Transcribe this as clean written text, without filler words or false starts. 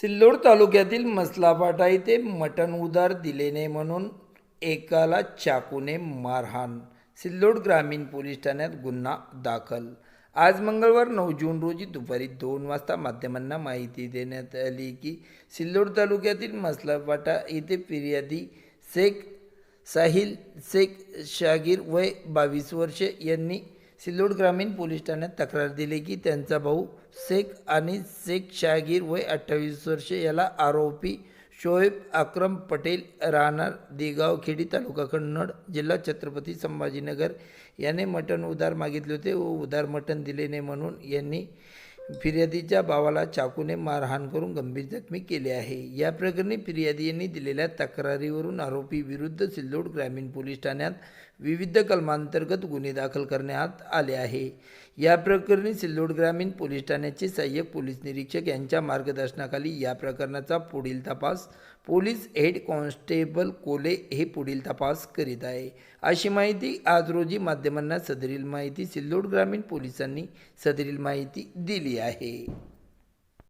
सिल्लोड तालुक्यातील मसलाफाटा येथे मटण उधार दिले नाही म्हणून एकाला चाकूने मारहाण. सिल्लोड ग्रामीण पोलीस ठाण्यात गुन्हा दाखल. आज मंगळवार 9 जून रोजी दुपारी 2 वाजता माध्यमांना माहिती देण्यात आली की सिल्लोड तालुक्यातील मसलाफाटा येथे फिर्यादी शेख साहिल शेख शागीर वय 22 वर्षे यांनी सिल्लोड ग्रामीण पोलीस ठाण्यात तक्रार दिली की त्यांचा भाऊ शेख आणि शेख शागीर वय 28 वर्षे याला आरोपी शोएब अक्रम पटेल राहणार देगाव खेडी तालुका कन्नड जिल्हा छत्रपती संभाजीनगर याने मटण उधार मागितले होते व उधार मटण दिले नाही म्हणून यांनी फिर्यादीच्या भावाला चाकूने मारहाण करून गंभीर जखमी केले आहे. या प्रकरणी फिर्यादी यांनी दिलेल्या तक्रारीवरून आरोपी विरुद्ध सिल्लोड ग्रामीण पोलीस ठाण्यात विविध कलमांतर्गत गुन्हे दाखल करण्यात आले आहे. या प्रकरणी सिल्लोड ग्रामीण पोलीस ठाण्याचे सहाय्यक पोलीस निरीक्षक यांच्या मार्गदर्शनाखाली या प्रकरणाचा पुढील तपास पोलीस हेड कॉन्स्टेबल कोले हे पुढील तपास करीत आहे. अशी माहिती आज रोजी माध्यमांना सदरील माहिती सिल्लोड ग्रामीण पोलिसांनी सदरील माहिती दिली आहे.